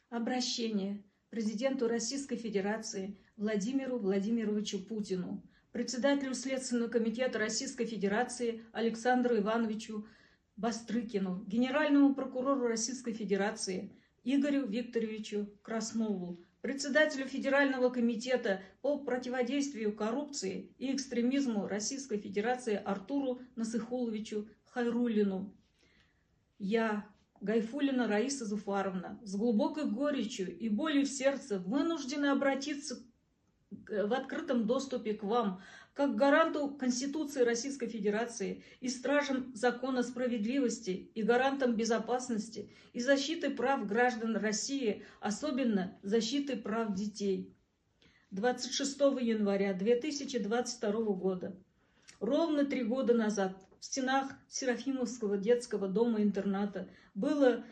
Обращение президенту Российской Федерации Владимиру Владимировичу Путину, председателю Следственного комитета Российской Федерации Александру Ивановичу Бастрыкину, генеральному прокурору Российской Федерации Игорю Викторовичу Краснову, председателю Федерального комитета по противодействию коррупции и экстремизму Российской Федерации Артуру Насыхуловичу Хайруллину. Я, Гайфуллина Раиса Зуфаровна, с глубокой горечью и болью в сердце вынуждена обратиться в открытом доступе к вам, как гаранту Конституции Российской Федерации и стражам закона справедливости и гарантам безопасности и защиты прав граждан России, особенно защиты прав детей. 26 января 2022 года, ровно 3 года назад, в стенах Серафимовского детского дома-интерната было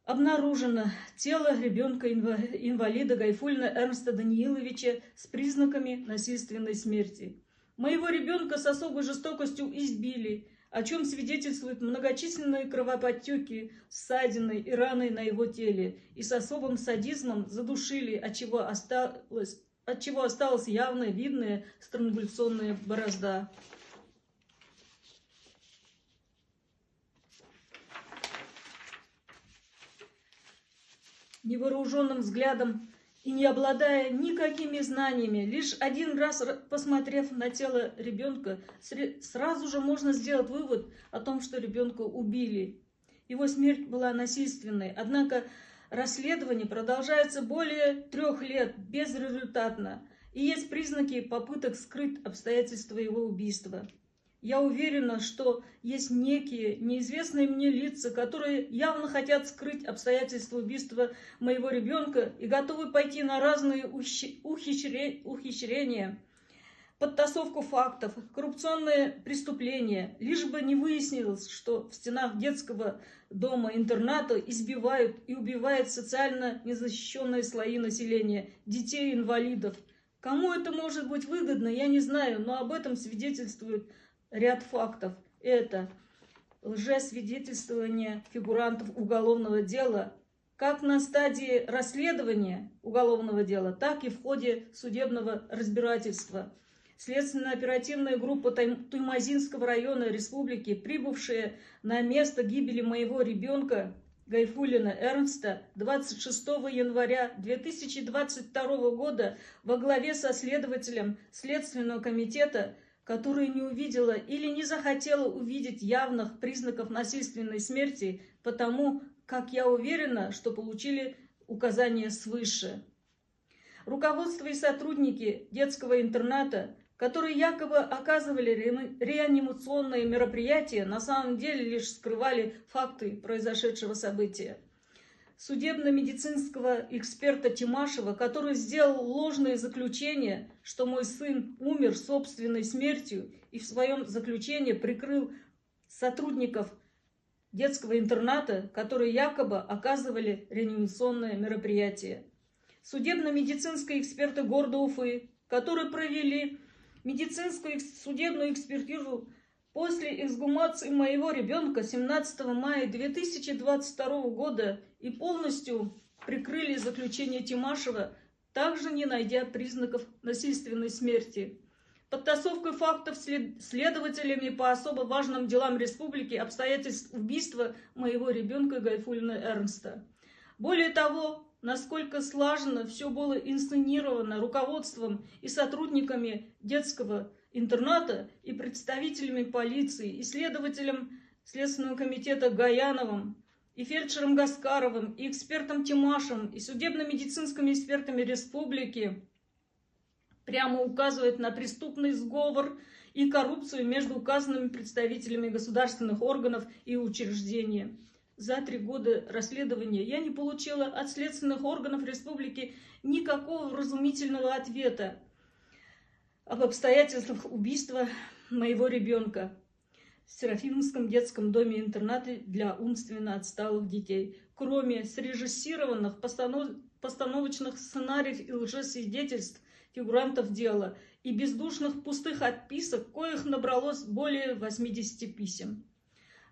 обнаружено тело ребенка-инвалида Гайфуллина Эрнста Данииловича с признаками насильственной смерти. Моего ребенка с особой жестокостью избили, о чем свидетельствуют многочисленные кровоподтеки, ссадины и раны на его теле, и с особым садизмом задушили, от чего осталась явно видная странгуляционная борозда. Невооруженным взглядом и не обладая никакими знаниями, лишь один раз посмотрев на тело ребенка, сразу же можно сделать вывод о том, что ребенка убили. Его смерть была насильственной, однако расследование продолжается более 3 лет безрезультатно, и есть признаки попыток скрыть обстоятельства его убийства. Я уверена, что есть некие неизвестные мне лица, которые явно хотят скрыть обстоятельства убийства моего ребенка и готовы пойти на разные ухищрения, подтасовку фактов, коррупционные преступления, лишь бы не выяснилось, что в стенах детского дома-интерната избивают и убивают социально незащищенные слои населения, детей и инвалидов. Кому это может быть выгодно, я не знаю, но об этом свидетельствует ряд фактов. Это лжесвидетельствование фигурантов уголовного дела как на стадии расследования уголовного дела, так и в ходе судебного разбирательства. Следственно-оперативная группа Туймазинского района республики, прибывшая на место гибели моего ребенка Гайфуллина Эрнста 26 января 2022 года во главе со следователем Следственного комитета, которая не увидела или не захотела увидеть явных признаков насильственной смерти, потому как я уверена, что получили указания свыше. Руководство и сотрудники детского интерната, которые якобы оказывали реанимационные мероприятия, на самом деле лишь скрывали факты произошедшего события. Судебно-медицинского эксперта Тимашева, который сделал ложное заключение, что мой сын умер собственной смертью, и в своем заключении прикрыл сотрудников детского интерната, которые якобы оказывали реанимационные мероприятия. Судебно-медицинские эксперты города Уфы, которые провели медицинскую судебную экспертизу после эксгумации моего ребенка 17 мая 2022 года и полностью прикрыли заключение Тимашева, также не найдя признаков насильственной смерти. Подтасовкой фактов следователями по особо важным делам республики обстоятельств убийства моего ребенка Гайфуллина Эрнста. Более того, насколько слаженно все было инсценировано руководством и сотрудниками детского интерната и представителями полиции, и следователем Следственного комитета Гаяновым, и фельдшером Гаскаровым, и экспертом Тимашем, и судебно-медицинскими экспертами республики, прямо указывает на преступный сговор и коррупцию между указанными представителями государственных органов и учреждений. За 3 года расследования я не получила от следственных органов республики никакого вразумительного ответа об обстоятельствах убийства моего ребенка в Серафимовском детском доме-интернате для умственно отсталых детей, кроме срежиссированных постановочных сценариев и лжесвидетельств фигурантов дела и бездушных пустых отписок, коих набралось более 80 писем.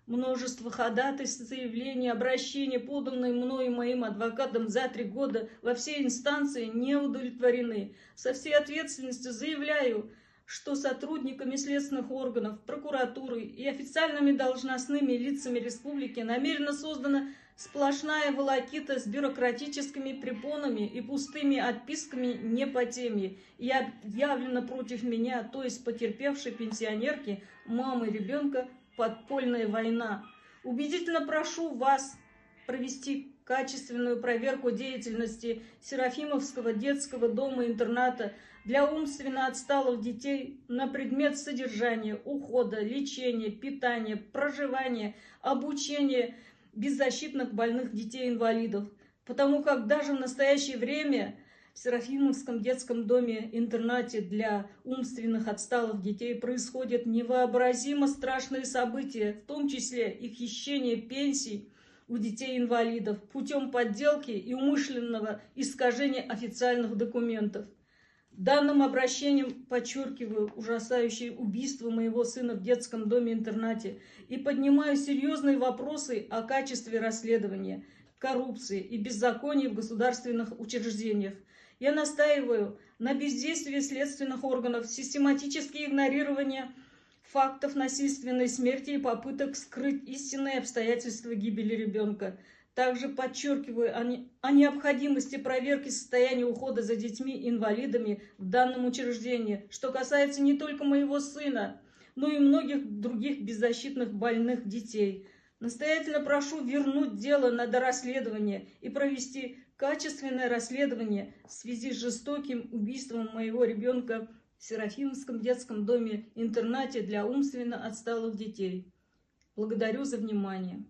Множество ходатайств, заявлений, обращений, поданные мной и моим адвокатом за 3 года во все инстанции, не удовлетворены. Со всей ответственностью заявляю, что сотрудниками следственных органов, прокуратуры и официальными должностными лицами республики намеренно создана сплошная волокита с бюрократическими препонами и пустыми отписками не по теме. И объявлена против меня, то есть потерпевшей пенсионерки, мамы ребенка, подпольная война. Убедительно прошу вас провести качественную проверку деятельности Серафимовского детского дома-интерната для умственно отсталых детей на предмет содержания, ухода, лечения, питания, проживания, обучения беззащитных больных детей-инвалидов. Потому как даже в настоящее время в Серафимовском детском доме-интернате для умственных отсталых детей происходят невообразимо страшные события, в том числе и хищение пенсий у детей-инвалидов путем подделки и умышленного искажения официальных документов. Данным обращением подчеркиваю ужасающее убийство моего сына в детском доме-интернате и поднимаю серьезные вопросы о качестве расследования, коррупции и беззаконии в государственных учреждениях. Я настаиваю на бездействии следственных органов, систематическое игнорирование фактов насильственной смерти и попыток скрыть истинные обстоятельства гибели ребенка. Также подчеркиваю о необходимости проверки состояния ухода за детьми-инвалидами в данном учреждении, что касается не только моего сына, но и многих других беззащитных больных детей. Настоятельно прошу вернуть дело на дорасследование и провести качественное расследование в связи с жестоким убийством моего ребенка в Серафимовском детском доме-интернате для умственно отсталых детей. Благодарю за внимание.